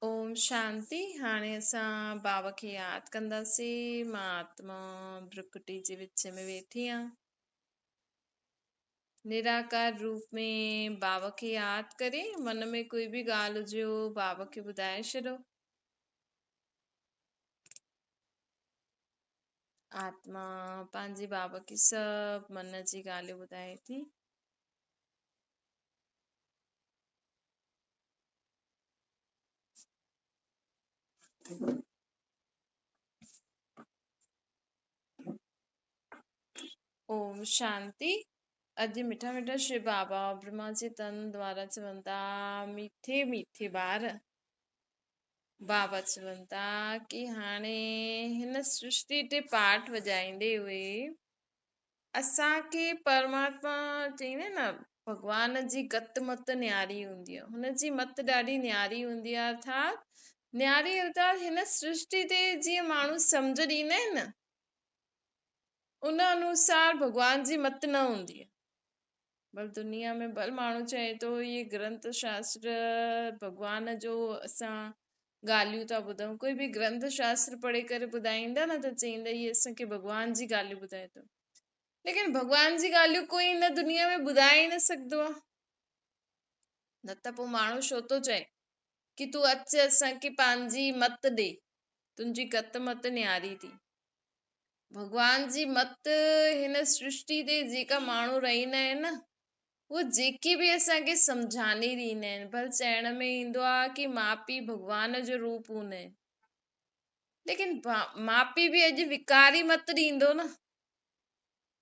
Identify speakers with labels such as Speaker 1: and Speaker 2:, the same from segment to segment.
Speaker 1: ओम शांति। हाणे असां बाबा खे यादि कंदासीं। मां आत्मा भ्रुकुटी जे विच में वेठी आहियां। निराकार रूप में बाबा खे यादि करे मन में कोई बि ॻाल्हि हुजे बाबा खे ॿुधाए छॾो। आत्मा पंहिंजे बाबा खे सभु मन जी ॻाल्हियूं ॿुधाए थी। ओम शांति। अॼु मिठा मिठा श्री बाबा ब्रह्मा जे तन द्वारा चवनि था, मीठे मीठे ॿार बाबा चवनि था कि हाणे हिन सृष्टि ते पाठ वॼाईंदे हुए असांखे परमात्मा चईंदा न, भॻवान जी गत मत न्यारी हूंदी आहे, हुनजी मत ॾाढी न्यारी हूंदी आहे। अर्थात न्यारी अर्थात हिन सृष्टि ते जीअं माण्हू सम्झ ॾींदा आहिनि न, उन अनुसार भॻवान जी मत न हूंदी आहे। बल दुनिया में बल माण्हू चए थो ये ग्रंथ शास्त्र भॻवान जो असां ॻाल्हियूं था ॿुधूं। कोई बि ग्रंथ शास्त्र पढ़ी करे ॿुधाईंदा न त चईंदा इहे असांखे भॻवान जी ॻाल्हियूं ॿुधाए थो। लेकिन भॻवान जी ॻाल्हियूं कोई हिन दुनिया में ॿुधाए ई न सघंदो आहे। न त पोइ माण्हू छो थो चए कि तूं अच असांखे पंहिंजी मत ॾे, तुंहिंजी गत मत न्यारी थी। भॻवान जी मत हिन सृष्टि ते जेका माण्हू रहंदा आहिनि न, उहे जेके बि असांखे सम्झाने ॾींदा आहिनि, भल चइण में ईंदो आहे कि माउ पीउ भॻवान जो रूप हूंदा आहिनि, लेकिन माउ पीउ बि अॼु विकारी मत ॾींदो न।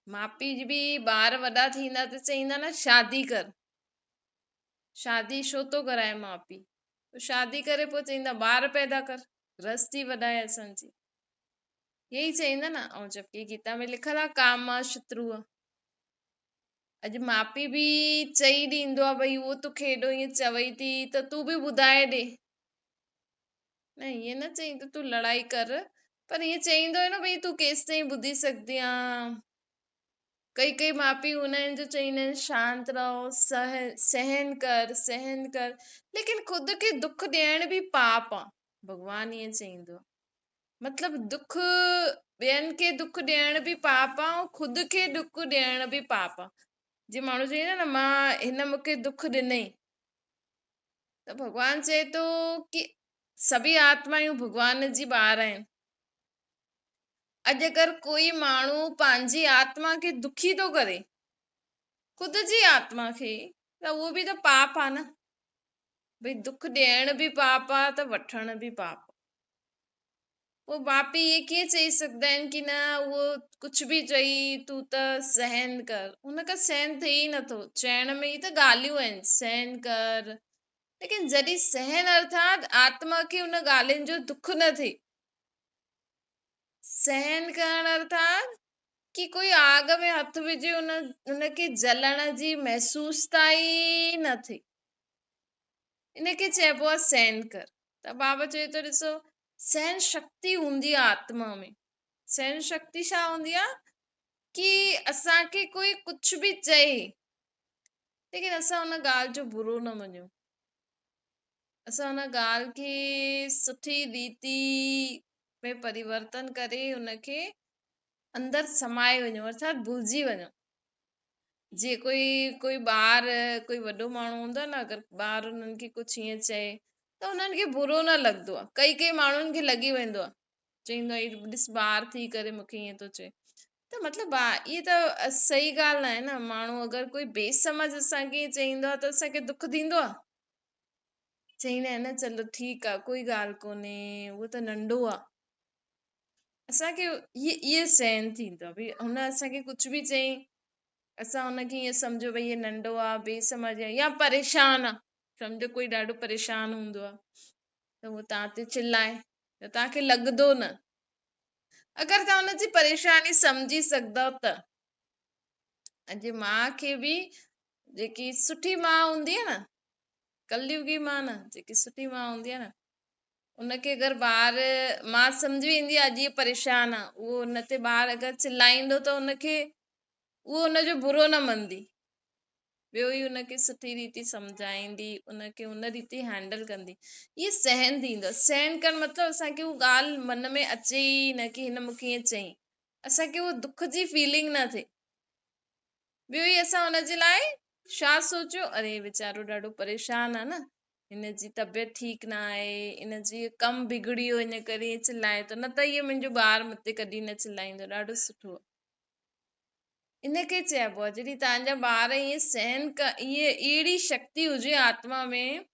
Speaker 1: माउ पीउ बि ॿार वॾा थींदा त चईंदा न शादी कर। शादी छो थो कराए माउ पीउ? शादी करे पोइ चईंदा ॿार पैदा कर, गृहस्थी वधाए असांजी। यही चईंदा न। ऐं जबकि गीता में लिखल आहे कामा शत्रुअ। अॼु माउ पीउ बि चई ॾींदो आहे भई उहो तोखे हेॾो ईअं चवई थी त तूं बि ॿुधाए ॾे। न ईअं न चई त तूं लड़ाई कर, पर ईअं चईंदो आहे न भई तूं केसि ताईं ॿुधी सघंदी आहीं। कई माउ पीउ हूंदा आहिनि जो चईंदा आहिनि शांत रहो, सहन कर सहन कर, लेकिन ख़ुदि खे दुख ॾियण बि पाप आहे। भॻवान ईअं चईंदो आहे। मतलब दुख ॿियनि खे दुख ॾियण बि पाप आहे ऐं ख़ुदि खे दुख ॾियण बि पाप आहे। जीअं माण्हू चईंदा न मां हिन मूंखे दुख ॾिनई, त भॻवान चए थो कि सभी आत्मायूं भॻवान जी ॿार आहिनि। अॼु अगरि कोई माण्हू पंहिंजी आत्मा खे दुखी थो करे, ख़ुदि जी आत्मा खे, त उहो बि त पाप आहे न। भई दुख ॾियण बि पाप आहे त वठण बि पाप आहे। पोइ माउ पीउ इहे कीअं चई सघंदा आहिनि कि न उहो कुझु बि चई तूं त सहन कर। हुन खां सहन थिए ई नथो। चइण में ई त ॻाल्हियूं आहिनि सहन कर, लेकिन जॾहिं सहन अर्थात आत्मा खे हुन ॻाल्हियुनि जो दुख न थिए। सहन करण अर्थात कि कोई आग में हथ विझे उनखे जलण जी महसूसता ई न थिए, इनखे चइबो आहे सहन कर। त बाबा चए थो ॾिसो, सहन शक्ति हूंदी आहे आत्मा में। सहन शक्ति छा हूंदी आहे कि असांखे कोई कुझु बि चए, लेकिन असां हुन ॻाल्हि जो बुरो न मञूं। असां हुन ॻाल्हि खे सुठी रीति में परिवर्तन करे हुनखे अंदर समाए वञूं, अर्थात भुलिजी वञूं। जीअं कोई ॿार, कोई वॾो माण्हू हूंदो आहे न, अगरि ॿार हुननि खे कुझु हीअं चए त हुननि खे बुरो न लॻंदो आहे। कई माण्हुनि खे लॻी वेंदो आहे, चईंदो आहे ॾिस ॿार थी करे मूंखे ईअं थो चए। त मतिलबु इहे त सही ॻाल्हि न आहे न। माण्हू अगरि कोई बेसमझ असांखे चईंदो आहे त असांखे दुख थींदो आहे। चईंदा आहिनि न चलो ठीकु आहे कोई ॻाल्हि कोन्हे, उहो त नंढो आहे। असांखे इहे सहन थींदो आहे। भई हुन असांखे कुझु बि चई, असां हुनखे ईअं सम्झो भई हे नंढो आहे, बेसमझ आहे या परेशान आहे। सम्झो कोई ॾाढो परेशान हूंदो आहे त उहो तव्हां ते चिल्लाए त तव्हांखे लॻंदो न। अगरि तव्हां हुनजी परेशानी सम्झी सघंदव त। अॼु माउ खे बि जेकी सुठी माउ हूंदी आहे न, कलयुगी माउ न, जेकी सुठी माउ हूंदी आहे न, उनखे अगरि ॿार माउ सम्झी वेंदी आहे अॼु इहे परेशान आहे, उहो हुन ते ॿार अगरि चिल्लाईंदो त उहो हुनजो बुरो न मञंदी। ॿियो ई उनखे सुठी रीति सम्झाईंदी, उनखे उन रीति हैंडल कंदी, इहे सहन थींदो। सहन करणु मतिलबु असांखे उहा ॻाल्हि मन में अचे ई न की हिन मूंखे ईअं चयईं, असांखे उहो दुख जी फीलिंग न थिए। ॿियो ई असां हुनजे लाइ छा सोचियो, अरे वीचारो ॾाढो परेशान आहे न, हिनजी तबियत ठीकु न आहे, हिनजी कमु बिगड़ी वियो, इन करे चिल्लाए थो, न त इहो मुंहिंजो ॿारु मूंते कॾहिं न चिल्लाईंदो, ॾाढो सुठो। इनखे चइबो आहे जॾहिं तव्हांजा ॿार ईअं सहन इहे अहिड़ी शक्ति हुजे आत्मा में,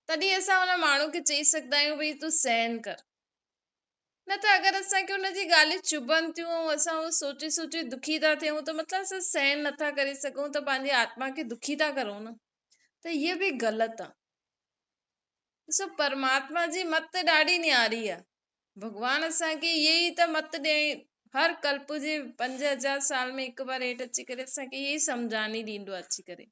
Speaker 1: तॾहिं असां हुन माण्हू खे चई सघंदा आहियूं भई तूं सहन कर। न त अगरि असांखे हुनजी ॻाल्हियूं चुभनि थियूं, असां उहो सोचे सोचे दुखी था थियूं, त मतिलबु असां सहन नथा करे सघूं, त पंहिंजी आत्मा खे दुखी था करूं न, त इहो बि ग़लति आहे। ॾिसो, परमात्मा जी मत ॾाढी न्यारी आहे। भॻवान असांखे इहे ई त मत ॾे, हर कल्प जे 5000 साल में हिकु बार हेठि अची करे असांखे इहे ई सम्झानी ॾींदो आहे अची करे,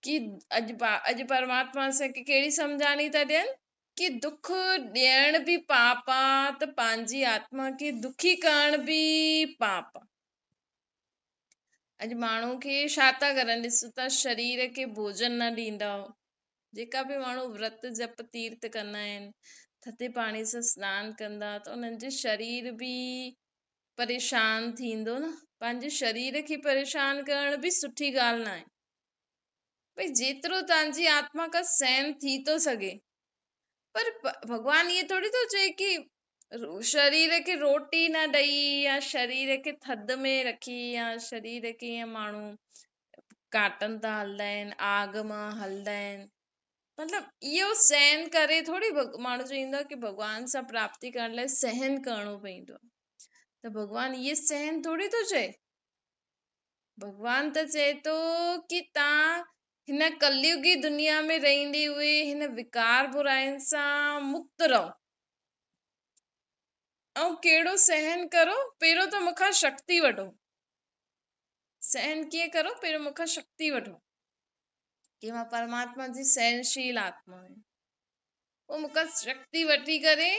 Speaker 1: कि अॼु परमात्मा असांखे कहिड़ी सम्झानी था ॾियनि, कि दुख ॾियण बि पाप आहे, त पंहिंजी आत्मा खे दुखी करण बि पाप आहे। अॼु माण्हू खे छा था करनि, ॾिसो था शरीर खे भोजन न ॾींदा, जेका बि माण्हू व्रत जप तीर्थ कंदा आहिनि, थधे पाणी सां सनानु कंदा, त उन्हनि जो शरीर बि परेशान थींदो न। पंहिंजे शरीर खे परेशान करण बि सुठी ॻाल्हि न आहे। भई जेतिरो तव्हांजी आत्मा खां सहन थी थो सघे, पर भॻवान इहे थोरी थो चए कि शरीर खे रोटी न ॾेई, या शरीर खे थधि में रखी, या शरीर खे ईअं माण्हू काटनि था हलंदा आहिनि, आग मां हलंदा आहिनि, मतिलबु इहो सहन करे थोरी माण्हू चवंदो आहे कि भॻवान सां प्राप्ति करण लाइ सहन करणो पवंदो आहे। त भॻवान इहे सहन थोरी थो चए। भॻवान त चए थो कि तव्हां हिन कलयुगी दुनिया में रहंदे हुए हिन विकार बुराइनि सां मुक्त रहो, ऐं कहिड़ो सहन करो, पहिरियों त मूंखां शक्ति वठो। सहन कीअं करो, पहिरियों मूंखां शक्ति वठो, कि मां परमात्मा जी सहनशील आत्मा आहियां। पोइ मूंखां शक्ति वठी करे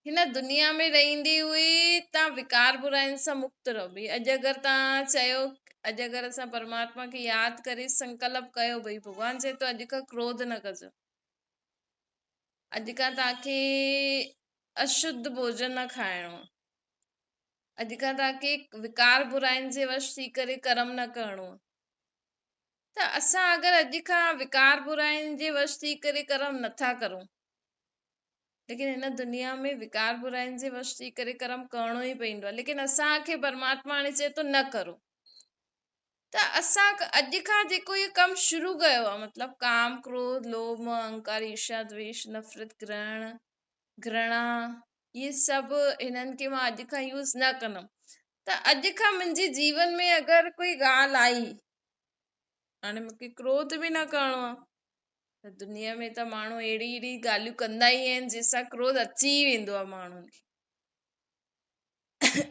Speaker 1: हिन दुनिया में रहंदे हुए तव्हां विकार बुराइनि सां मुक्त रहो। भई अॼु अगरि तव्हां चयो, अॼु अगरि असां परमात्मा खे यादि करे संकल्प कयो, भई भॻवान चए थो अॼु खां क्रोध न कजो, अॼु खां तव्हांखे अशुद्ध भोजन न खाइणो, अॼु खां तव्हांखे विकार बुराइनि जे वश थी करे कर्म न करणो। त असां अगरि अॼु खां विकार बुराइनि जे वश थी करे कर्म नथा करूं, लेकिन हिन दुनिया में विकार बुराइनि जे वश थी करे कर्म करणो ई पवंदो आहे, लेकिन असांखे परमात्मा हाणे चए थो न करो। त असां अॼु खां जेको इहो कमु शुरू कयो आहे, मतिलबु काम क्रोध लोभ मोह अहंकार ईर्ष्या द्वेष नफ़रत ग्रहण घृणा, इहे सभु हिननि खे मां अॼु खां यूज़ न कंदमि। त अॼु खां मुंहिंजे जीवन में अगरि कोई ॻाल्हि आई, हाणे मूंखे क्रोध बि न करणो आहे, त दुनिया में त माण्हू अहिड़ी अहिड़ी ॻाल्हियूं कंदा ई आहिनि जंहिंसां क्रोध अची वेंदो आहे माण्हुनि खे,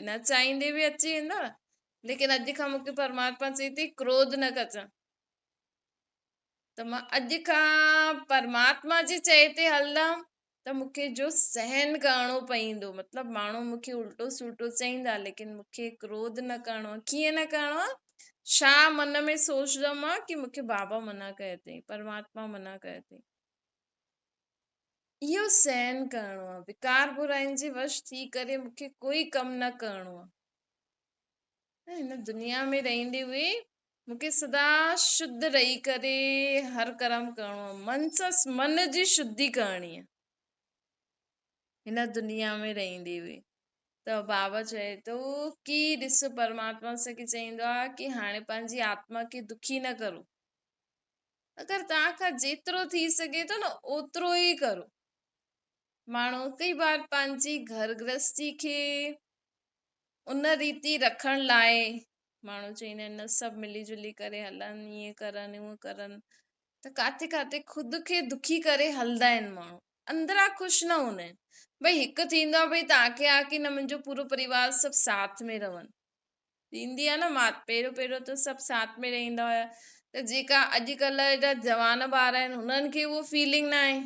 Speaker 1: न चाहींदे बि अची वेंदो आहे। लेकिन अॼु खां मूंखे परमात्मा चए थी क्रोध न कजां, त मां अॼु खां परमात्मा जे चए ते हलंदमि, त मूंखे जो सहन करणो पवंदो। मतिलबु माण्हू मूंखे उल्टो सुल्टो चईंदा, लेकिन मूंखे क्रोध न करणो आहे। कीअं न करणो आहे, छा मन में सोचंदमि मां कि मूंखे बाबा मना कयो अथई, परमात्मा मना कयो अथई, इहो सहन करणो आहे। विकार बुराइनि जे वश थी करे मूंखे कोई कमु न करणो आहे। हिन दुनिया में रहंदे हुए मूंखे सदा शुद्ध रही करे हर कर्म करणो आहे, मन सां मन जी शुद्धि करणी आहे हिन दुनिया में रहंदे हुए। त बाबा चए थो कि ॾिस, परमात्मा असांखे चईंदो आहे कि हाणे पंहिंजी आत्मा खे दुखी न करो, अगरि तव्हां खां जेतिरो थी सघे थो न ओतिरो ई करो। माण्हू कई बार पंहिंजी घर गृहस्थी खे उन रीति रखण लाइ माण्हू चईंदा आहिनि न सभु मिली जुली करे हलनि, ईअं करनि उअं करनि, त काथे काथे ख़ुदि खे दुखी करे हलंदा आहिनि माण्हू, अंदरां ख़ुशि न हूंदा आहिनि। भई हिकु थींदो आहे भई तव्हांखे आहे कि न मुंहिंजो पूरो परिवार सभु साथ में रहनि, थींदी आहे न, मां पहिरियों पहिरियों त सभु साथ में रहंदा हुया, त जेका अॼुकल्ह जा जवान ॿार आहिनि हुननि खे उहो फीलिंग न आहे,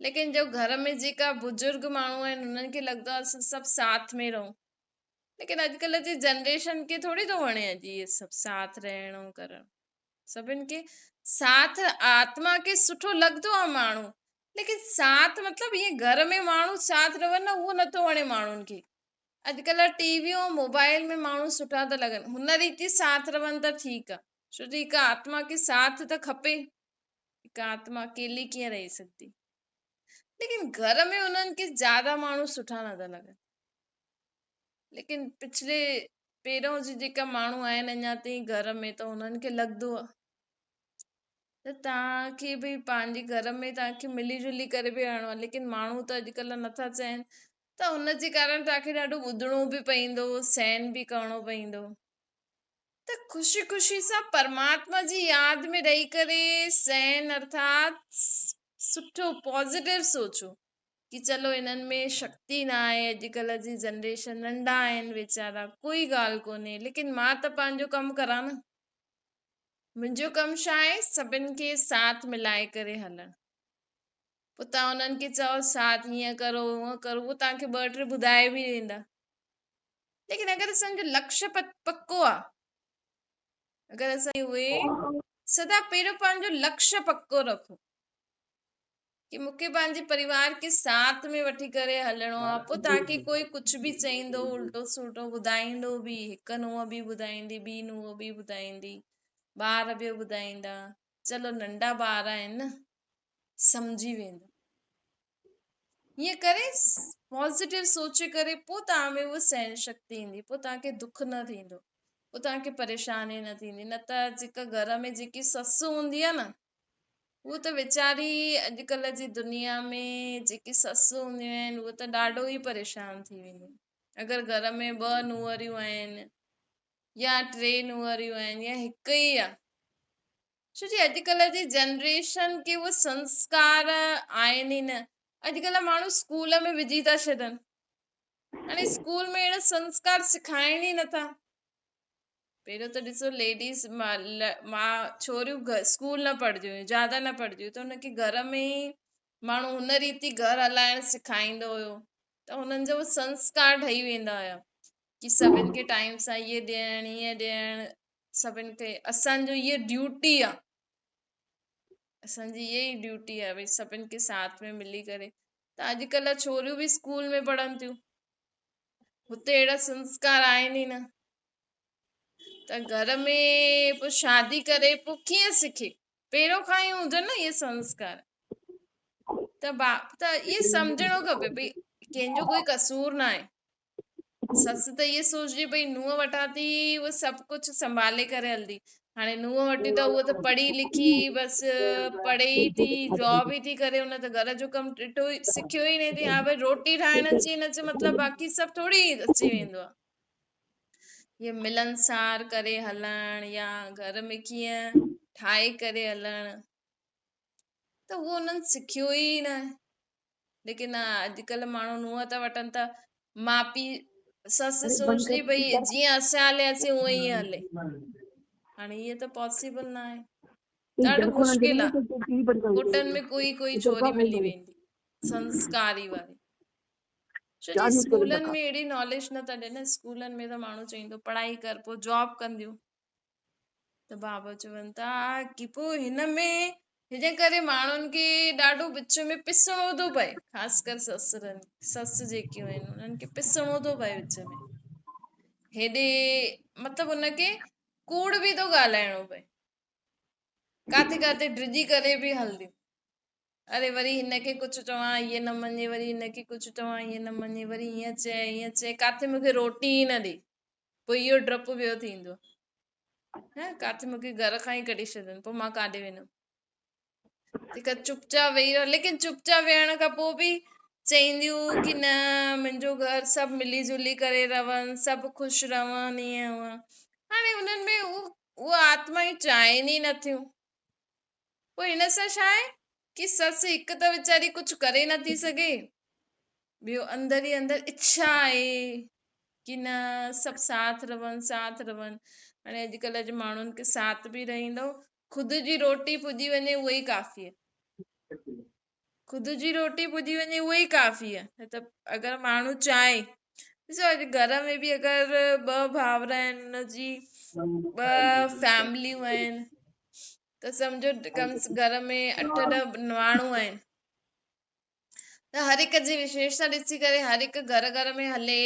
Speaker 1: लेकिन जो घर में जेका बुजुर्ग माण्हू आहिनि हुननि खे लॻंदो आहे असां सभु साथ में रहूं। लेकिन अॼुकल्ह जी जनरेशन खे थोरी थो वणे अॼु इहे सभु साथ रहणो करणु। सभिनि खे साथ आत्मा खे सुठो लॻंदो आहे माण्हू, लेकिन साथ मतलब ईअं घर में माण्हू साथ रहनि न, उहो नथो वणे माण्हुनि खे। अॼुकल्ह टीवी ऐं मोबाइल में माण्हू सुठा था लॻनि, हुन रीति साथ रहनि त ठीकु आहे, छो जो हिकु आत्मा खे साथ त खपे, हिकु आत्मा अकेली कीअं रही सघंदी। लेकिन घर में उन्हनि खे ज्यादा माण्हू सुठा नथा लॻनि। लेकिन पिछले पहिरों जी जेका माण्हू आहिनि अञा ताईं घर में, त उन्हनि खे लॻंदो आहे त तव्हांखे भई पंहिंजे घर में तव्हांखे मिली जुली करे बि रहणो आहे। लेकिन माण्हू त अॼुकल्ह नथा चाहिनि, त हुनजे कारण तव्हांखे ॾाढो ॿुधणो बि पवंदो, सहन बि करणो पवंदो। त ख़ुशी ख़ुशी सां परमात्मा जी यादि में रही करे सहन अर्थात सुठो पॉजिटिव सोचो कि चलो इन्हनि में शक्ति न आहे, अॼुकल्ह जी जनरेशन नंढा आहिनि वीचारा, कोई ॻाल्हि कोन्हे, लेकिन मां त पंहिंजो कमु करां न। मुंहिंजो कमु छा आहे, सभिनि खे साथ मिलाए करे हलणु। पोइ तव्हां उन्हनि खे चओ साथ हीअं करो हूअं करो, उहो तव्हांखे ॿ टे ॿुधाए बि ॾींदा। लेकिन अगरि असांजो लक्ष्य पक्को आहे, अगरि असां उहे सदा पहिरियों पंहिंजो लक्ष्य पक्को रखो कि मूंखे पंहिंजे परिवार खे साथ में वठी करे हलणो आहे, पोइ तव्हांखे कोई कुझु बि चईंदो उल्टो सुल्टो ॿुधाईंदो बि, हिकु नुंहुं बि ॿुधाईंदी, ॿी नुंहुं बि ॿुधाईंदी, ॿार बि ॿुधाईंदा, चलो नंढा ॿार आहिनि न, सम्झी वेंदा। हीअं करे पॉजिटिव सोचे करे पोइ तव्हां में उहा सहन शक्ति ईंदी, पोइ तव्हांखे दुख न थींदो, पोइ तव्हांखे परेशानी न थींदी। न त जेका घर में जेकी ससु हूंदी आहे न, उहो त वीचारी अॼुकल्ह जी दुनिया में जेकी ससु हूंदियूं आहिनि उहे त ॾाढो ई परेशान थी वेंदियूं। अगरि घर में 2 नुंहरियूं आहिनि या 3 नुंहरियूं आहिनि या हिकु ई आहे, छो जी अॼुकल्ह जी जनरेशन खे उहे संस्कार आहिनि ई न। अॼुकल्ह माण्हू स्कूल में विझी था छॾनि, हाणे स्कूल में अहिड़ा संस्कार सिखाइनि ई नथा। पहिरियों त ॾिसो लेडीज़ मां छोरियूं स्कूल न पढ़ंदियूं हुयूं, ज्यादा न पढ़ंदियूं, त हुनखे घर में ई माण्हू हुन रीति घर हलाइण सेखारींदो हुयो, त हुननि जो संस्कार ठही वेंदा हुया कि सभिनि खे टाइम सां इहे ॾियणु ईअं ॾियणु, सभिनि खे असांजो इहा ड्यूटी आहे, असांजी इहा ई ड्यूटी आहे भई सभिनि खे साथ में मिली करे। त अॼुकल्ह छोरियूं बि स्कूल में पढ़नि थियूं, हुते अहिड़ा संस्कार आहिनि ई न। त घर में पोइ शादी करे पोइ कीअं सिखे, पहिरियों खां ई हुजनि न इहे संस्कार। त इहे सम्झणो खपे भई कंहिंजो कोई कसूर न आहे। ससु त इहे सोचदी भई नुंहुं वठां थी उहा सभु कुझु संभाले करे हलंदी, हाणे नुंहुं वठी त उहा त पढ़ी लिखी बसि पढ़े ई थी, जॉब ई थी करे, हुन त घर जो कमु ॾिठो ई सिखियो ई न थी। हा भई रोटी ठाहिण अचे न अचे मतिलबु बाक़ी सभु थोरी अची वेंदो आहे। हीअ मिलनसार करे हलणु या घर में कीअं ठाहे करे हलणु, त उहो उन्हनि सिखियो ई न आहे। लेकिन अॼुकल्ह माण्हू नुंहं था वठनि त माउ पीउ ससु सोचदी भई जीअं असां हलियासीं उअं ई हले। हाणे इहे त पॉसिबल न आहे, ॾाढो मुश्किल आहे। पुटनि में कोई छोरी मिली वेंदी संस्कारी वारी, छो जी स्कूलनि में अहिड़ी नॉलेज न था ॾियनि। स्कूलनि में त माण्हू चवंदो पढ़ाई कर, पोइ जॉब कंदियूं, त बाबा चवनि था कि पोइ हिन में हिन करे माण्हुनि खे ॾाढो विच में पिसणो थो पए, ख़ासि कर ससु जेकियूं आहिनि उन्हनि खे पिसणो थो पए विच में, हेॾे मतिलबु हुनखे कूड़ बि थो ॻाल्हाइणो पए, काथे काथे डिॼी करे बि हलंदियूं। अरे वरी हिनखे कुझु चवां हीअ न मञे, वरी हिनखे कुझु चवां हीअ न मञे, वरी हीअं चए काथे मूंखे रोटी ई न ॾे, पोइ इहो डपु ॿियो थींदो है, काथे मूंखे घर खां ई कढी छॾनि, पोइ मां काॾे वेंदमि। तंहिंखां चुपचाप वेही रहो, लेकिन चुपचाप वेहण खां पोइ बि चवंदियूं कि न मुंहिंजो घर सभु मिली जुली करे रहनि, सभु ख़ुशि रहनि, ईअं हूअं। हाणे हुननि में उहा आत्मा ई चाहिनि ई नथियूं। पोइ हिन सां छा आहे कि ससु हिकु त वीचारी कुझु करे नथी सघे, ॿियो अंदर ई अंदर इच्छा आहे कि न सभु साथ रहनि। हाणे अॼुकल्ह जे माण्हुनि खे साथ बि रहंदो, ख़ुदि जी रोटी पुॼी वञे उहा ई काफ़ी आहे, ख़ुदि जी रोटी पुॼी वञे उहा ई काफ़ी आहे। त अगरि माण्हू चाहे, ॾिसो अॼु घर में बि अगरि 2 भाउर आहिनि, हुनजी 2 फैमिलियूं आहिनि, त सम्झो घर में 8-10 माण्हू आहिनि त हर हिक जी विशेषता ॾिसी करे हर हिकु घर में हले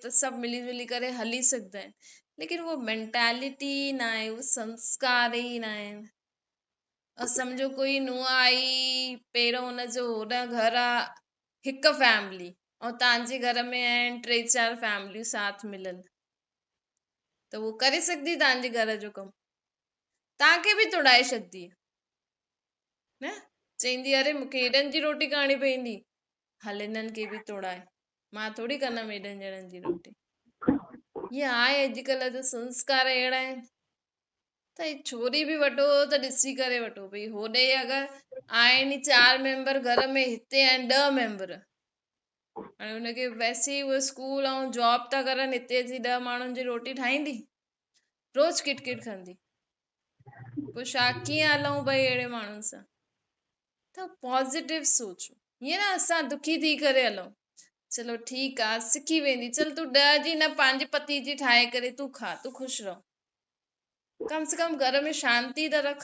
Speaker 1: त सभु मिली जुली करे हली सघंदा आहिनि, लेकिन वो मेंटालिटी न आहे, वो संस्कार ई न आहिनि। सम्झो कोई नुंहुं आई, पहिरियों हुनजो होॾां घर आहे हिकु फैमिली ऐं तव्हांजे घर में आहिनि 3-4 फैमिलियूं साथ मिलनि, त वो करे सघंदी तव्हांजे घर जो कमु, तव्हांखे बि तुड़ाए छॾंदी न, चईंदी अरे मूंखे हेॾनि जी रोटी करणी पवंदी, हल हिननि खे बि तोड़ाए, मां थोड़ी कंदमि हेॾनि ॼणनि जी रोटी। ईअं आहे अॼुकल्ह जा संस्कार अहिड़ा आहिनि। त छोरी बि वठो त ॾिसी करे वठो, भई होॾे अगरि आहिनि 4 मेंबर घर में, हिते आहिनि 10 मेंबर, हाणे हुनखे वैसे ई उहे स्कूल ऐं जॉब था करनि, हिते अची 10 माण्हुनि जी रोटी ठाहींदी, रोज किटकिट कंदी, पोइ छा कीअं हलूं भई अहिड़े माण्हुनि सां। त पॉज़िटिव सोचो, ईअं न असां दुखी थी करे हलूं, चलो ठीकु आहे सिखी वेंदी, चल तूं 10 जी न पंहिंजे पति जी ठाहे करे तूं खा, तूं ख़ुशि रहो, कम से कम घर में शांती त रख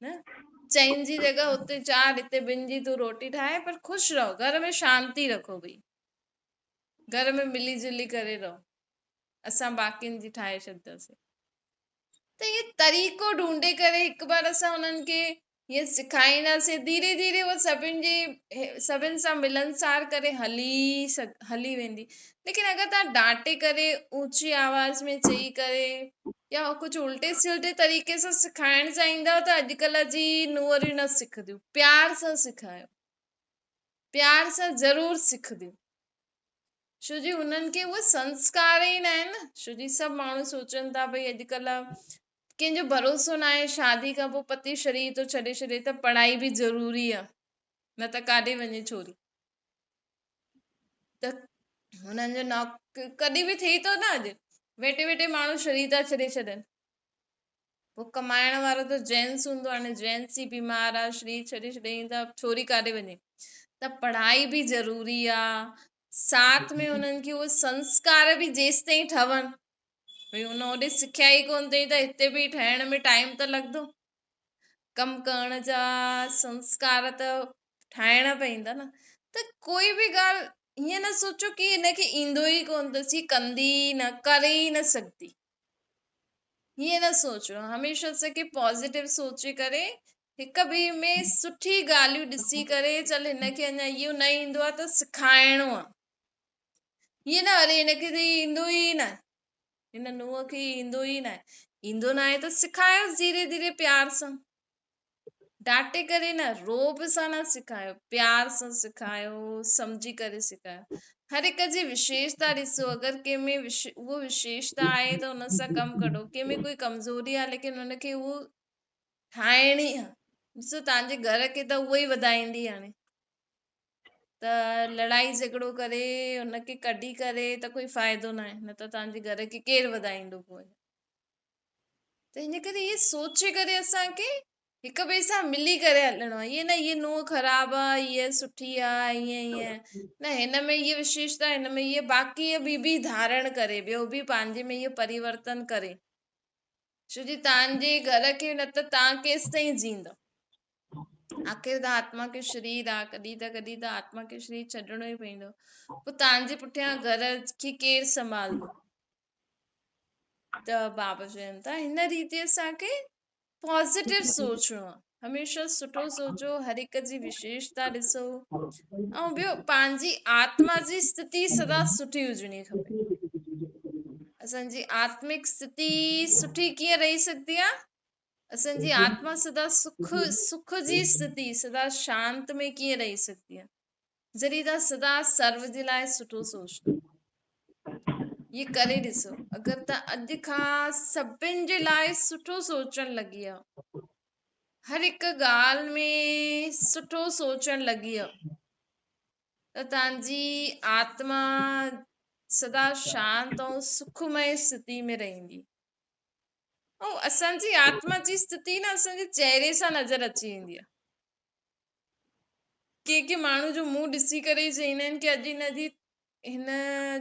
Speaker 1: न, 4 जी जगह हुते 4 हिते 2 जी तूं रोटी ठाहे, पर ख़ुशि रहो, घर में शांती रखो, भई घर में मिली जुली करे रहो, असां बाक़ियुनि जी ठाहे छॾंदासीं। त ये तरीक़ो ढूंढे करे हिकु बार असां उन्हनि खे ये सिखाईंदासीं, धीरे धीरे वो सभिनि सां मिलनसार करे हली वेंदी। लेकिन अगर तव्हां डांटे करे ऊंची आवाज में चई करे या कुझु उल्टे सिल्टे तरीक़े सां सिखाइण चाहींदा त अॼुकल्ह जी नुंहरियूं न सिखंदियूं, प्यार सां सिखायो, प्यार सां ज़रूर सिखंदियूं, छो जी हुननि खे उहे संस्कार ई न आहिनि न। छो जी सभु माण्हू सोचनि था भई अॼुकल्ह कंहिंजो भरोसो न आहे, शादी खां पोइ पति शरीर थो छॾे त पढ़ाई बि ज़रूरी आहे, न त काॾे वञे छोरी, त हुननि जो कॾहिं बि थिए थो न, अॼु वेठे वेठे माण्हू शरीर था छॾे छॾनि, पोइ कमाइण वारो त जेंट्स हूंदो, हाणे जेंट्स ई बीमार आहे, शरीर छॾे छॾईं त छोरी काॾे वञे, त पढ़ाई बि ज़रूरी आहे, साथ में हुननि खे उहे संस्कार बि जेसि ताईं ठहनि, भई हुन होॾे सिखिया ई कोन अथई त हिते बि ठहण में टाइम त लॻंदो, कम करण जा संस्कार त ठाहिणा पवंदा न। त कोई बि ॻाल्हि हीअं न सोचो कि हिनखे ईंदो ई कोन अथसि, ही कंदी न, करे ई न सघंदी, हीअं न सोचो, हमेशह असांखे पॉज़िटिव सोचे करे हिक ॿिए में सुठी ॻाल्हियूं ॾिसी करे, चल हिनखे अञा इहो न ईंदो आहे त सिखाइणो आहे, हीअं न अरे हिनखे त ईंदो ई न, हिन नुंहं खे ईंदो ई न आहे, ईंदो न आहे त सिखायोसि धीरे धीरे प्यार सां, डांटे करे न, रोब सां न सिखायो, प्यार सां सिखायो, सम्झी करे सिखायो। हर हिक जी विशेषता ॾिसो, अगरि कंहिंमें उहो विशेषता आहे त हुन सां कमु कढो, कंहिंमें कोई कमज़ोरी आहे लेकिन हुनखे उहो ठाहिणी आहे, ॾिसो तव्हांजे घर खे त उहो ई वधाईंदी, हाणे त लड़ाई झगड़ो करे हुनखे कढी करे त कोई फ़ाइदो न आहे, न त तव्हांजे घर खे केरु वधाईंदो पोइ। त हिन करे इहे सोचे करे असांखे हिक ॿिए सां मिली करे हलणो आहे, ईअं न हीअ नुंहं ख़राबु आहे, हीअ सुठी आहे, ईअं न, हिन में इहा विशेषता, हिन में इहा, बाक़ी बि धारण करे, ॿियो बि पंहिंजे में इहो परिवर्तन करे, छो जी तव्हांजे घर खे न त तव्हां केसि ताईं जींदव, आख़िर त आत्मा खे शरीर आहे, कॾहिं त आत्मा खे शरीर छॾिणो ई पवंदो, पोइ तव्हांजे पुठियां घर खे केरु संभालंदो। त बाबा चवनि था हिन रीति असांखे पॉज़िटिव सोचणो आहे, हमेशह सुठो सोचो, हर हिक जी विशेषता ॾिसो, ऐं ॿियो पंहिंजी आत्मा जी स्थिति सदा सुठी हुजणी खपे। असांजी आत्मिक स्थिति सुठी कीअं रही सघंदी आहे, असांजी आत्मा सदा सुख जी स्थिति, सदा शांत में कीअं रही सघंदी आहे, जॾहिं तव्हां सदा सर्व जे लाइ सुठो सोचंदव। ये करे ॾिसो, अगरि तव्हां अॼु खां सभिनि जे लाइ सुठो सोचण लॻी विया, हर हिक ॻाल्हि में सुठो सोचण लॻी विया, त तव्हांजी आत्मा सदा शांत ऐं सुखमय स्थिति में रहंदी, ऐं असांजी आत्मा जी स्थिति न असांजे चेहरे सां नज़र अची वेंदी आहे। के माण्हू जो मुंहुं ॾिसी करे ई चवंदा आहिनि कि अॼु हिन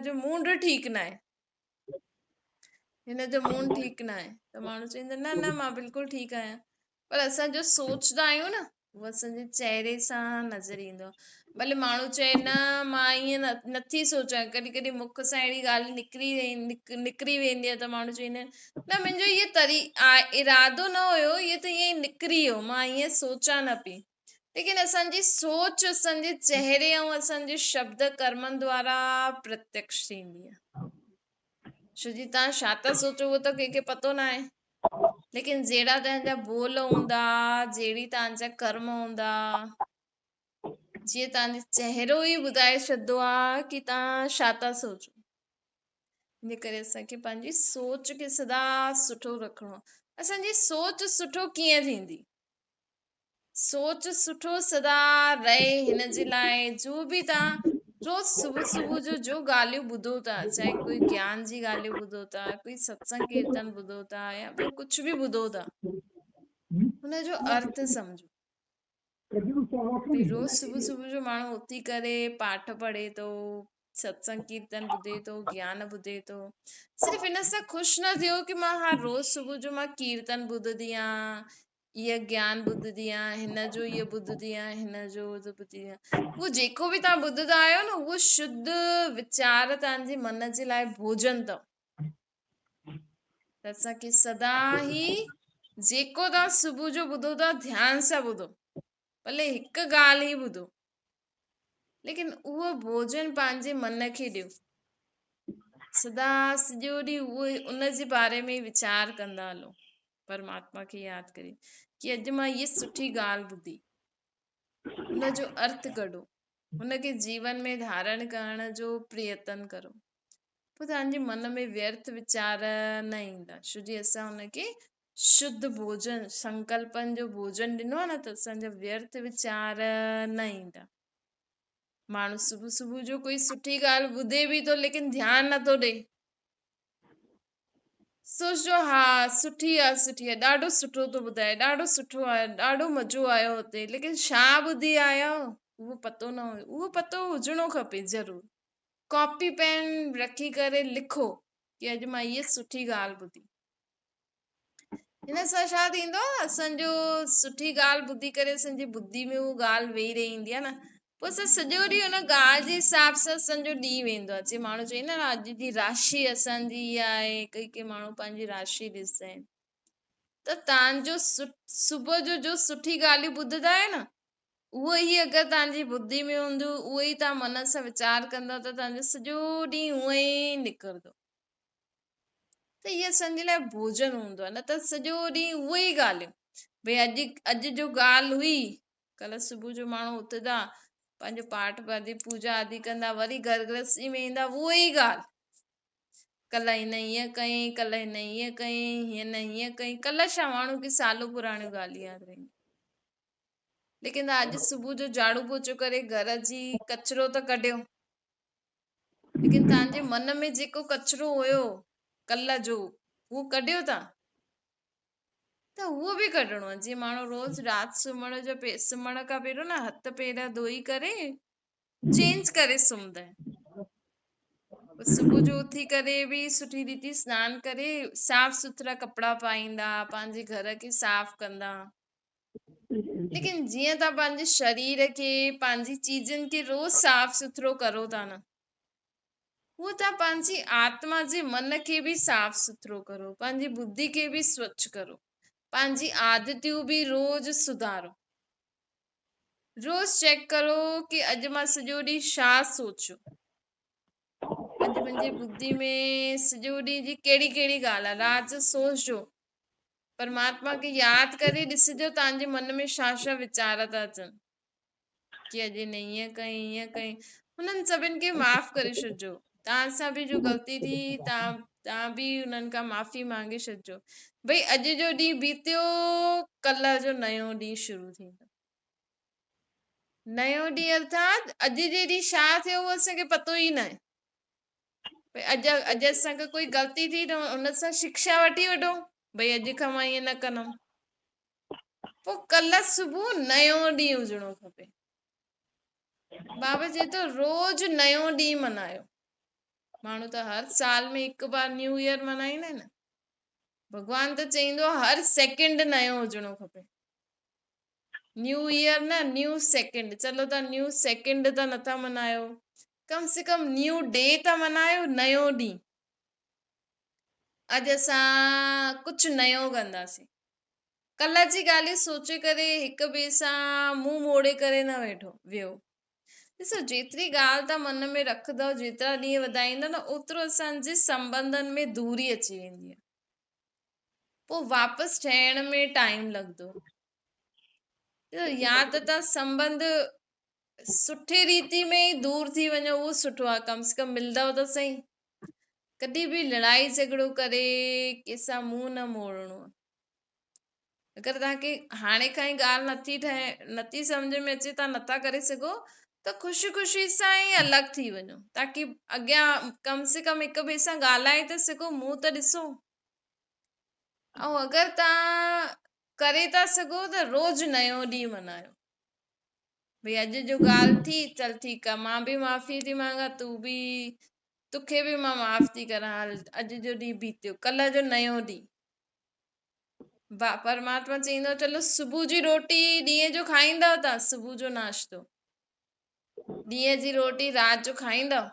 Speaker 1: जो मूड ठीकु न आहे, हिन जो मूड ठीकु न आहे, त माण्हू चवंदा न न मां बिल्कुलु ठीकु आहियां, पर असां जो सोचदा आहियूं न उहो असांजे चेहरे सां नज़र ईंदो आहे। भले माण्हू चए न मां ईअं नथी सोचां, कॾहिं कॾहिं मुख सां अहिड़ी ॻाल्हि निकिरी वेंदी आहे त माण्हू चवंदा आहिनि न मुंहिंजो इहो इरादो न हुयो, इहो त ईअं ई निकिरी वियो, मां ईअं सोचां न पई। लेकिन असांजी सोच असांजे चेहरे ऐं असांजे शब्द कर्मनि द्वारा प्रत्यक्ष थींदी आहे। छो जी तव्हां छा था सोचो उहो त कंहिंखे पतो न आहे, लेकिन जहिड़ा तव्हांजा बोल हूंदा, जहिड़ी तव्हांजा कर्म हूंदा, जीअं तव्हांजो चेहरो ई ॿुधाए छॾंदो आहे कि तव्हां छा था सोचो। इन करे असांखे पंहिंजी सोच खे सदा सुठो रखिणो आहे। असांजी सोच सुठो कीअं थींदी? सोच सुठो सदा रहे हिन जे लाइ जो बि तव्हां रोज सुबुह जो ॻाल्हियूं ॿुधो था, चाहे कोई ज्ञान जी ॻाल्हियूं ॿुधो था, कोई सत्संग कीर्तन ॿुधो था या ॿियो कुझु बि ॿुधो था, हुनजो अर्थ सम्झो। रोज सुबुह जो माण्हू उथी करे पाठ पढ़े थो, सत्संग कीर्तन ॿुधे थो, ज्ञान ॿुधे थो, सिर्फ़ु इन सां ख़ुशि न थियो कि मां रोज सुबुह जो मां कीर्तन ॿुधंदी आहियां, इहा ज्ञान ॿुधंदी आहियां, हिन जो इहो ॿुधंदी आहियां, हिन जो ॿुधंदी आहियां। उहो जेको बि तव्हां ॿुधंदा आहियो न उहो शुद्ध वीचार तव्हांजे मन जे लाइ भोजन अथव। त असांखे सदा ई जेको तव्हां सुबुह जो ॿुधो था ध्यान सां ॿुधो, भले हिकु ॻाल्हि ई ॿुधो, लेकिन उहो भोजन पंहिंजे मन खे ॾियो। सदा सॼो ॾींहुं उहो उन जे बारे में वीचार कंदा हलो, परमात्मा खे यादि करे कि अॼु मां हीअ सुठी ॻाल्हि ॿुधी, हुनजो अर्थ कढो, हुनखे जीवन में धारण करण जो प्रयत्न करो। पोइ तव्हांजे मन में व्यर्थ वीचार न ईंदा, छो जी असां हुनखे शुद्ध भोजन संकल्पनि जो भोजन ॾिनो आहे न, त असांजा व्यर्थ वीचार न ईंदा। माण्हू सुबुह जो कोई सुठी ॻाल्हि ॿुधे बि थो लेकिन ध्यानु नथो ॾे, सोचो हा सुठी आहे, ॾाढो सुठो थो ॿुधाए, ॾाढो सुठो आहे, ॾाढो मज़ो आयो हुते, लेकिन छा ॿुधी आयो उहो पतो न हुयो। उहो पतो हुजणो खपे ज़रूर। कॉपी पेन रखी करे लिखो कि अॼु मां हीअ सुठी ॻाल्हि ॿुधी। हिन सां छा थींदो, असांजो सुठी ॻाल्हि ॿुधी करे असांजी बुद्धि में उहा ॻाल्हि वेही रहंदी आहे न, पोइ असां सॼो ॾींहुं हुन ॻाल्हि जे हिसाब सां असांजो ॾींहुं वेंदो आहे। जीअं माण्हू चवंदा आहिनि अॼु जी राशि असांजी इहा आहे, कई माण्हू पंहिंजी राशि ॾिसंदा आहिनि, त तव्हांजो सुबुह जो सुठी ॻाल्हियूं ॿुधंदा आहियो न, उहो ई अगरि तव्हांजी बुद्धि में हूंदो, उहो ई तव्हां मन सां वीचार कंदव त तव्हांजो सॼो ॾींहुं उहो ई निकिरंदो। त इहे असांजे लाइ भोजन हूंदो आहे, न त सॼो ॾींहुं उहे ई ॻाल्हियूं। भई अॼु जो ॻाल्हि हुई, कल्ह सुबुह जो माण्हू उथंदा, पंहिंजो पाठ आदि पूजा आदि कंदा, वरी घर गृहस्थी में ईंदा, उहो ई ॻाल्हि, कल्ह हिन ईअं कयईं, कल्ह हिन ईअं कयईं, हिन हीअं कयईं। कल्ह छा माण्हू खे सालो पुराणियूं ॻाल्हियूं यादि रहनि, लेकिन अॼु सुबुह जो झाड़ू पोछो करे घर जी कचिरो त कढियो, लेकिन तव्हांजे मन में जेको कचिरो हुयो कल्ह जो उहो कढियो था, त उहो बि कढणो आहे। जीअं माण्हू रोज राति सुम्हण खां पहिरियों न हथ पेर धोई करे चेंज करे सुम्हंदा आहिनि, सुबुह जो उथी करे बि सुठी रीति सनानु करे साफ़ सुथरा कपिड़ा पाईंदा, पंहिंजे घर खे साफ़ कंदा। लेकिन जीअं तव्हां पंहिंजे शरीर खे पंहिंजी चीजनि खे रोज साफ़ सुथरो करो था न, उहो तव्हां पंहिंजी आत्मा जे मन खे बि साफ़ सुथरो करो, पंहिंजी बुद्धि खे बि स्वच्छ करो, पंहिंजी आदतियूं बि रोज सुधारो। रोज चेक करो कि अॼु मां सॼो ॾींहुं छा सोचियो, अॼु मुंहिंजी बुद्धि में सॼो ॾींहुं जी कहिड़ी कहिड़ी ॻाल्हि आहे। राति जो सोचजो, परमात्मा खे यादि करे ॾिसजो तव्हांजे मन में छा छा वीचार था अचनि कि अॼु हिन ईअं कयईं ईअं कयईं, हुननि सभिनि खे माफ़ करे छॾिजो। तव्हां सां बि जो ग़लती थी तव्हां बि हुननि खां माफ़ी मांगे छॾिजो। भई अॼु जो ॾींहुं बीतियो, कल्ह जो नयो ॾींहुं शुरू थींदो। नयो ॾींहुं अर्थात अॼु जे ॾींहुं छा थियो उहो असांखे पतो ई न आहे। भई अॼु असांखे कोई ग़लती थी त हुन सां शिक्षा वठी वठो, भई अॼु खां मां ईअं न कंदमि, पोइ कल्ह सुबुह नयो ॾींहुं हुजणो खपे। बाबा चए थो रोज नयो ॾींहुं मल्हायो। माण्हू त हर साल में हिकु बार न्यू ईयर मल्हाईंदा आहिनि, भॻवान त चईंदो हर सेकेंड नयो हुजणो खपे। न्यू ईयर न न्यू सेकंड, चलो तव्हां न्यू सेकंड त नथा मल्हायो, कम से कम न्यू डे त मल्हायो, नयो ॾींहुं। अॼु असां कुझु नयो कंदासीं, कल्ह जी ॻाल्हि सोचे करे हिक ॿिए सां मुंहुं मोड़े करे न वेठो वियो। ॾिसो, जेतिरी ॻाल्हि तव्हां मन में रखंदव, जेतिरा ॾींहं वधाईंदव न, ओतिरो असांजे संबंधनि में दूरी अची वेंदी आहे, पोइ वापसि ठहिण में टाइम लॻंदो। या त तव्हां संबंध सुठे रीति में ई दूर थी वञो, उहो सुठो आहे, कम से कम मिलंदव त सही। कॾहिं बि लड़ाई झगड़ो करे कंहिंसां मुंहुं न मोड़णो आहे। अगरि तव्हांखे हाणे खां ई ॻाल्हि नथी सम्झ में अचे, तव्हां नथा करे सघो, त ख़ुशी ख़ुशी सां ई अलॻि थी वञो, ताकी अॻियां कम से कम हिक ॿिए सां ॻाल्हाए त सघो, मुंहुं त ॾिसो। ऐं अगरि तव्हां करे था सघो त रोज़ नयो ॾींहुं मल्हायो। भई अॼु जो ॻाल्हि थी, चल ठीकु आहे, मां बि माफ़ी थी मांगा, तूं बि, तोखे बि मां माफ़ थी करां, हल अॼु जो ॾींहुं बीतियो, कल्ह जो नयो ॾींहुं। परमात्मा चईंदो, चलो सुबुह जी रोटी ॾींहं जो खाईंदव, तव्हां सुबुह जो नाश्तो, ॾींहं जी रोटी राति जो खाईंदव।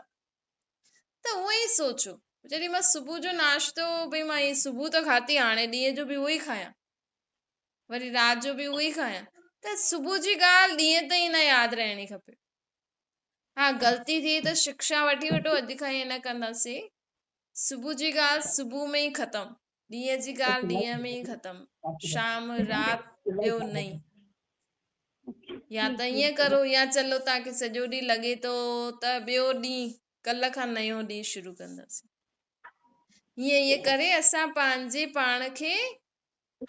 Speaker 1: त उहो ई सोचो, जॾहिं मां सुबुह जो नाश्तो, भई मां ई सुबुह त खाधी, हाणे ॾींहं जो बि उहो ई खायां, वरी राति जो बि उहो ई खायां, त सुबुह जी ॻाल्हि ॾींहं ताईं न यादि रहणी खपे। हा, ग़लती थी त शिक्षा वठी वठो, अॼु खां ई न कंदासीं, सुबुह जी ॻाल्हि सुबुह में ई ख़तमु, ॾींहं जी ॻाल्हि ॾींहं में ई ख़तमु, शाम राति ॿियो नहीं। या त ईअं करो, या चलो तव्हांखे सॼो ॾींहुं लॻे थो त ॿियो ॾींहुं, कल्ह खां नयो ॾींहुं शुरू कंदासीं। ईअं करे असां पंहिंजे पाण खे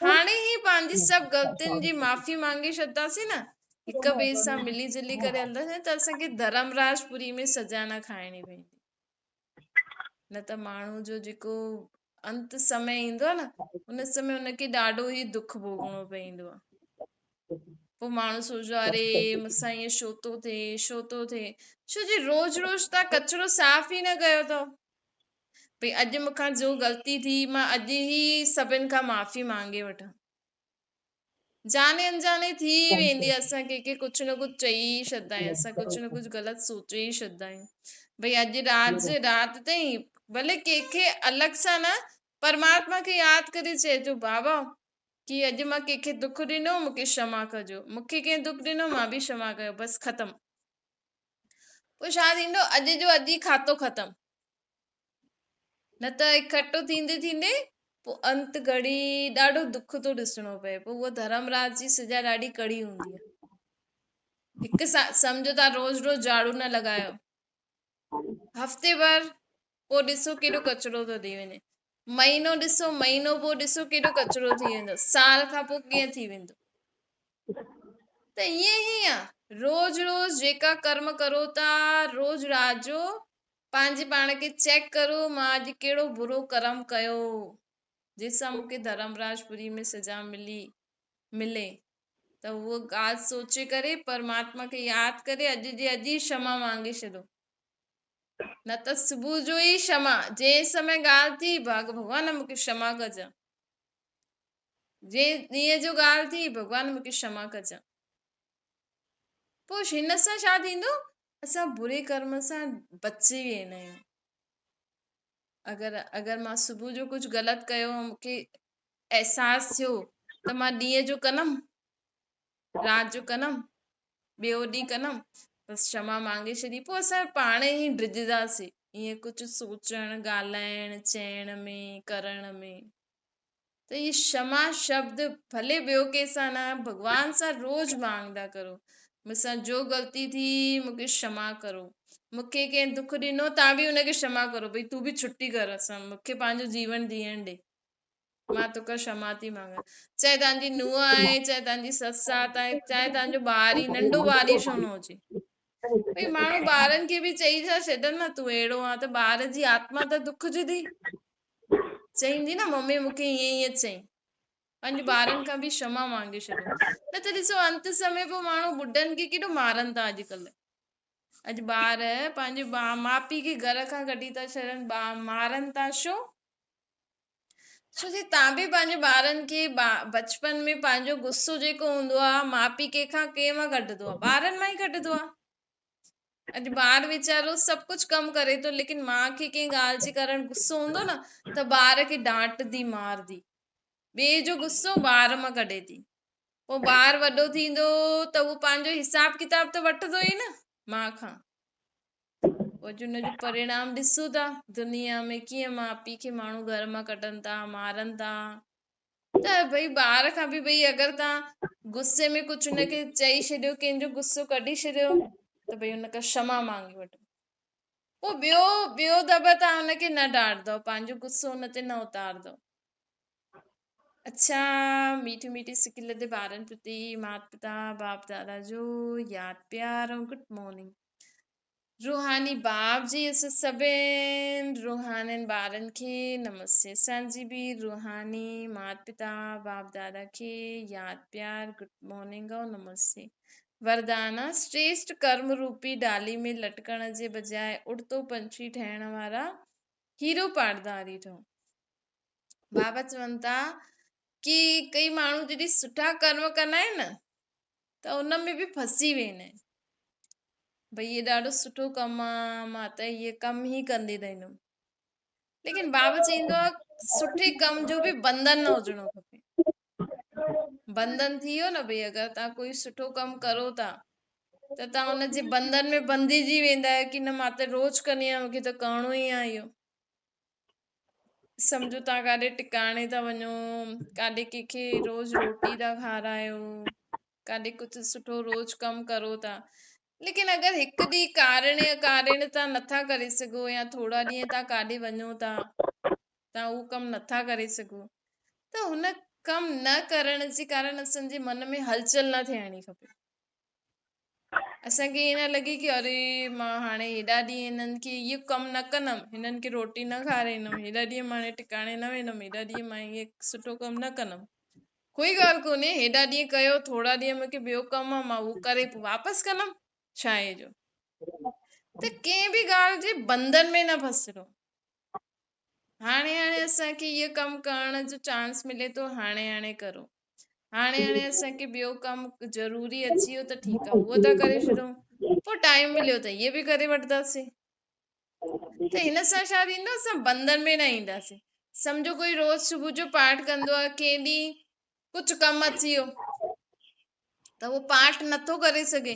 Speaker 1: हाणे ई पंहिंजी सभु ग़लतियुनि जी माफ़ी मांगे छॾंदासीं न, हिक ॿिए सां मिली जुली करे हलंदासीं, त असांखे धर्मराजपुरी में सजा न खाइणी पवंदी। न त माण्हू जो जेको अंत समय ईंदो आहे न, उन समय हुनखे ॾाढो ई दुख भोगणो पवंदो आहे। पोइ माण्हू सोचो, अरे मूंसां ईअं छो थो थिए, छो जी रोज़ रोज़ तव्हां कचिरो साफ़ ई न कयो अथव। भई अॼु मूंखां जो ग़लती थी, मां अॼु ई सभिनि खां माफ़ी मांगे वठां। जाने अनजाने थी वेंदी, असां कंहिंखे कुझु न कुझु चई छॾंदा आहियूं, असां कुझु न कुझु ग़लति सोचे ई छॾंदा आहियूं। भई अॼु राति ताईं भले कंहिंखे अलॻि सां न, परमात्मा खे यादि करे चइजो, बाबा कि अॼु मां कंहिंखे दुख ॾिनो, मूंखे क्षमा कजो, मूंखे कंहिं दुख ॾिनो, मां बि क्षमा कयो, बसि ख़तमु। पोइ छा थींदो, अॼु जो अॼु ई खातो ख़तमु। न त इकठो थींदे थींदे पोइ अंत घड़ी ॾाढो दुख थो ॾिसणो पए, पोइ उहा धर्मराज जी सजा ॾाढी कड़ी हूंदी आहे। हिकु सम्झो था रोज़ रोज़ झाड़ू न लॻायो, हफ़्ते भर पोइ ॾिसो केॾो कचिरो थो थी वञे, महीनो ॾिसो, महीनो पोइ ॾिसो केॾो कचिरो थी वेंदो, साल खां पोइ कीअं थी वेंदो। त ईअं ई आहे, रोज़ रोज़ जेका कर्म करो था, रोज़ राति जो पंहिंजे पाण खे चेक करो, मां अॼु कहिड़ो बुरो कर्म कयो जंहिंसां मूंखे धर्मराजपुरी में सजा मिले। त उहो ॻाल्हि सोचे करे परमात्मा खे यादि करे अॼु जे अॼु ई क्षमा मांगे छॾो। न त सुबुह जो ई क्षमा, जंहिं समय ॻाल्हि थी, भॻवान मूंखे क्षमा कजांइ, जंहिं ॾींहं जो ॻाल्हि थी, भॻवान मूंखे क्षमा कजांइ। पोइ हिन सां छा थींदो, असां बुरे कर्म सां बची वेंदा आहियूं। अगरि मां सुबुह जो कुझु ग़लति कयो, मूंखे अहसासु थियो त मां ॾींहं जो कंदमि, राति जो कंदमि, ॿियो ॾींहुं कंदमि, बसि क्षमा मांगे छॾी, पोइ असां पाण ई ड्रिजंदासीं ईअं कुझु सोचण, ॻाल्हाइण, चइण में, करण में। त इहे क्षमा शब्द भले ॿियो कंहिंसां न, भॻवान सां रोज़ मांगदा करो, मूंसां जो ग़लती थी, मूंखे क्षमा करो, मूंखे कंहिं दुख ॾिनो, तव्हां बि हुनखे क्षमा करो, भई तूं बि छुटी कर, असां मूंखे पंहिंजो जीवन जीअण ॾे, मां तोखां क्षमा थी मांगा। चाहे तव्हांजी नुंहुं आहे, चाहे तव्हांजी ससु आहे, चाहे तव्हांजो ॿार ई नंढो ॿार ई छो न हुजे, भई माण्हू ॿारनि खे बि चई था छॾनि न, तूं अहिड़ो आहे, त ॿार जी आत्मा त दुखजंदी, चईंदी न मम्मी मूंखे ईअं चई। पंहिंजे ॿारनि खां बि क्षमा मांगे छॾो। न त ॾिसो अंत समय पोइ माण्हू ॿुढनि खे केॾो मारनि था अॼुकल्ह, अॼु ॿार पंहिंजे माउ पीउ खे घर खां कढी था छॾनि, मारनि था, छो? छो जे तव्हां बि पंहिंजे ॿारनि खे बचपन में पंहिंजो गुस्सो जेको हूंदो आहे माउ पीउ कंहिं मां कढंदो आहे, ॿारनि मां ई कढंदो आहे। अॼु ॿार वीचारो सभु कुझु कमु करे थो, लेकिन माउ खे कंहिं ॻाल्हि जे कारण गुस्सो हूंदो न त ॿार खे डांटदी मारदी, ॿिए जो गुस्सो ॿार मां कढे थी। पोइ ॿार वॾो थींदो त उहो पंहिंजो हिसाब किताब त वठंदो ई न माउ खां। पोइ अॼु हुनजो परिणाम ॾिसूं था दुनिया में कीअं माउ पीउ खे माण्हू घर मां कढनि था, मारनि था। त भई ॿार खां बि भई अगरि तव्हां गुस्से में कुझु हुनखे चई छॾियो, कंहिंजो गुस्सो कढी छॾियो, त भई हुन खां क्षमा मांगे वठो। पोइ ॿियो दफ़ा तव्हां हुनखे न डांटदव, पंहिंजो गुस्सो हुन ते न उतारदव। अच्छा, मीठी मीठी सिकी लदे ॿारनि प्रति माता पिता बाप दादा जो यादि प्यार ऐं गुड मॉर्निंग। रूहानी बाप जी असां सभिनि रूहानी ॿारनि खे नमस्ते। असांजी बि रूहानी माता पिता बाप दादा खे यादि प्यार गुड मॉर्निंग ऐं नमस्ते। वरदान श्रेष्ठ कर्म रूपी डाली में लटकण जे बजाय उड़तो पंछी ठहण वारा हीरो पाड़दारी ठहो। बाबा चवनि था कि कई माण्हू जॾहिं सुठा कर्म कंदा आहिनि न त उन में बि फसी वेंदा आहिनि। भई ये ॾाढो सुठो कमु आहे, मां त इहे कम ई कंदी रहंदुमि। लेकिन बाबा चईंदो आहे सुठे कम जो बि बंधन न हुजणो खपे। बंधन थी वियो न, भई अगरि तव्हां कोई सुठो कमु करो था त तव्हां हुनजे बंधन में बंधिजी वेंदा आहियो कि न मां त रोज़ कंदी आहियां, मूंखे त करिणो ई आहे इहो। सम्झो तव्हां काॾे टिकाणे था वञो, काॾे कंहिंखे रोज़ रोटी था खारायो, काॾे कुझु सुठो रोज़ कमु करो था, लेकिन अगरि हिकु ॾींहुं कारण तव्हां नथा करे सघो या थोरा ॾींहं तव्हां काॾे वञो था, तव्हां उहो कमु नथा करे सघो, त हुन कमु न करण जे कारण असांजे मन में हलचल न थियणी खपे। असांखे ईअं न लॻे कि अरे मां हाणे हेॾा ॾींहं हिननि खे इहो कमु न कंदमि, हिननि खे रोटी न खाराईंदमि, हेॾा ॾींहं मां हाणे टिकाणे न वेंदमि, हेॾा ॾींहं मां इहे सुठो कमु न कंदमि। कोई ॻाल्हि कोन्हे, हेॾा ॾींहं कयो, थोरा ॾींहं मूंखे ॿियो कमु आहे, मां उहो करे पोइ वापसि कंदमि, छा आहे जो। त कंहिं बि ॻाल्हि जे बंधन में न फसिणो। हाणे असांखे इहो कमु करण जो चांस मिले थो, हाणे करो। हाणे असांखे ॿियो कमु ज़रूरी अची वियो त ठीकु आहे, उहो था करे छॾूं, पोइ टाइम मिलियो त इहे बि करे वठंदासीं। त हिन सां छा थींदो, असां बंधन में न ईंदासीं। सम्झो कोई रोज़ सुबुह जो पाठ कंदो आहे, कंहिं ॾींहुं कुझु कमु अची वियो त उहो पाठ नथो करे सघे,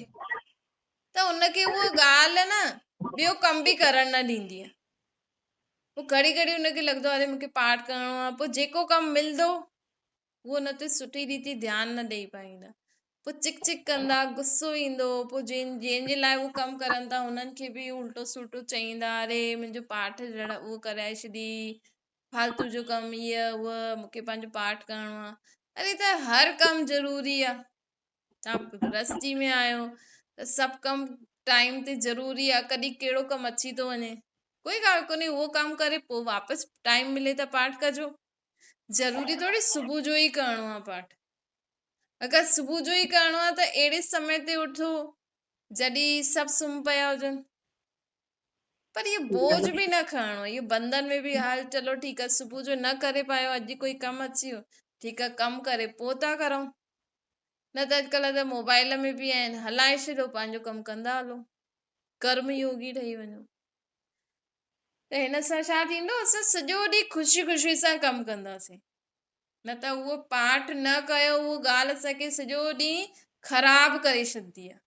Speaker 1: त उनखे उहा ॻाल्हि न ॿियो कमु बि करणु न ॾींदी आहे। पोइ घड़ी घड़ी हुनखे लॻंदो आहे अरे मूंखे पाठ करिणो आहे, पोइ जेको कमु मिलंदो उहो हुन ते सुठी रीति ध्यानु न ॾेई पाईंदा, पोइ चिक चिक कंदा, गुस्सो ईंदो, पोइ जंहिंजे लाइ उहो कमु करनि था हुननि खे बि उल्टो सुल्टो चईंदा, अरे मुंहिंजो पाठ उहो कराए छॾी, फालतू जो कमु, इहा उहा, मूंखे पंहिंजो पाठ करिणो आहे। अरे त हर कमु ज़रूरी आहे, तव्हां गृहस्थी में आहियो त सभु कमु टाइम ते ज़रूरी आहे, कॾहिं कहिड़ो कमु अची थो वञे, कोई ॻाल्हि कोन्हे, उहो कमु करे पोइ वापसि टाइम मिले त पाठ कजो। ज़रूरी थोड़ी सुबुह जो ई करिणो आहे पाठ। अगरि सुबुह जो ई करिणो आहे त अहिड़े समय ते उथो जॾहिं सभु सुम्ही पिया हुजनि, पर इहो बोझ बि न खणणो, इहो बंधन में बि हाल चलो ठीकु आहे, सुबुह जो न करे पायो, अॼु कोई कमु अची वियो, ठीकु आहे, कमु करे पोइ था करूं, न त अॼुकल्ह त मोबाइल में बि आहिनि, हलाए छॾियो, पंहिंजो कमु कंदा हलो, कर्म योगी ठही वञो। त हिन सां छा थींदो, असां सॼो ॾींहुं ख़ुशी ख़ुशी सां कमु कंदासीं, न त उहो पाठ न कयो, उहो ॻाल्हि असांखे सॼो ॾींहुं ख़राबु करे छॾंदी आहे।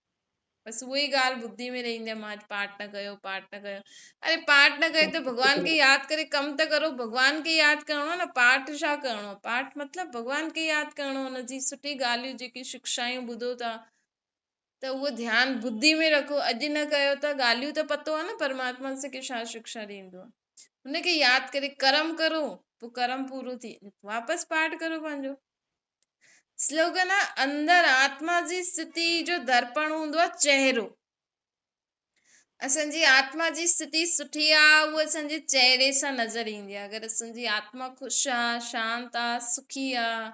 Speaker 1: बसि उहा ई ॻाल्हि ॿुधी में रहंदी आहे, मां पाठ न कयो, पाठ न कयो। अरे पाठ न कयो त भॻवान खे यादि करे कमु त करो, भॻवान खे यादि करिणो आहे न, पाठ छा करिणो आहे, पाठ मतिलबु भॻवान खे यादि करिणो, हुनजी सुठी ॻाल्हियूं जेकी शिक्षायूं ॿुधो था त उहो ध्यानु बुद्धि में रखो, अॼु न कयो त ॻाल्हियूं त पतो आहे न परमात्मा असांखे छा शिक्षा ॾींदो आहे, हुनखे यादि करे कर्म करो, पोइ कर्म पूरो थी वापसि पाठ करो पंहिंजो। स्लोगन आहे, अंदरि आत्मा जी स्थिति जो दर्पण हूंदो आहे चहिरो। असांजी आत्मा जी स्थिति सुठी आहे, उहा असांजे चहिरे सां नज़र ईंदी आहे। अगरि असांजी आत्मा ख़ुशि आहे, शांति आहे, सुखी आहे,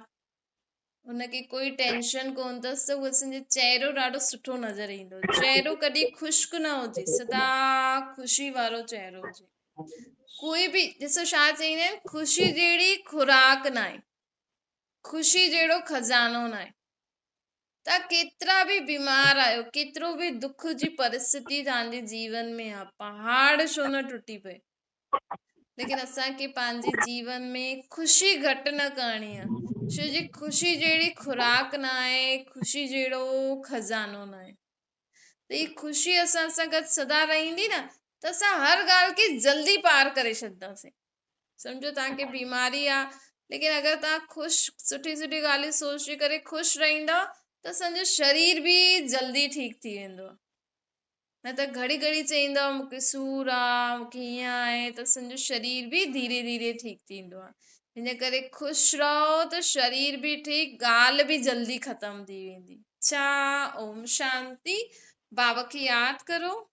Speaker 1: हुनखे कोई टेंशन कोन अथसि, त उहो असांजो चहिरो ॾाढो सुठो नज़र ईंदो। चहिरो कॾहिं ख़ुश्क न हुजे, सदा ख़ुशी वारो चहिरो हुजे। कोई बि ॾिसो छा चईंदा आहिनि, ख़ुशी जहिड़ी खुराक न आहे, ख़ुशी जहिड़ो खज़ानो न आहे। तव्हां केतिरा बि बीमार आहियो, केतिरो बि दुख जी परिस्थिति तव्हांजे जीवन में आहे, पहाड़ छो न टुटी पए, लेकिन असांखे पंहिंजे जीवन में ख़ुशी घटि न करणी आहे। छो जी ख़ुशी जहिड़ी खुराक न आहे, ख़ुशी जहिड़ो खज़ानो न आहे। त ही ख़ुशी असां सां गॾु सदा रहंदी न, त असां हर ॻाल्हि खे जल्दी पार करे छॾंदासीं। सम्झो तव्हांखे बीमारी आहे, लेकिन अगरि तव्हां सुठी सुठी ॻाल्हियूं सोचे करे ख़ुशि रहंदव त असांजो शरीर बि जल्दी ठीकु थी वेंदो। न त घड़ी घड़ी चईंदव मूंखे सूर आहे, मूंखे हीअं आहे, त असांजो शरीर बि धीरे धीरे ठीकु थींदो आहे। हिन करे ख़ुशि रहो त शरीर बि ठीकु, ॻाल्हि बि जल्दी ख़तम थी वेंदी। अच्छा, ओम शांति। बाबा खे यादि करो।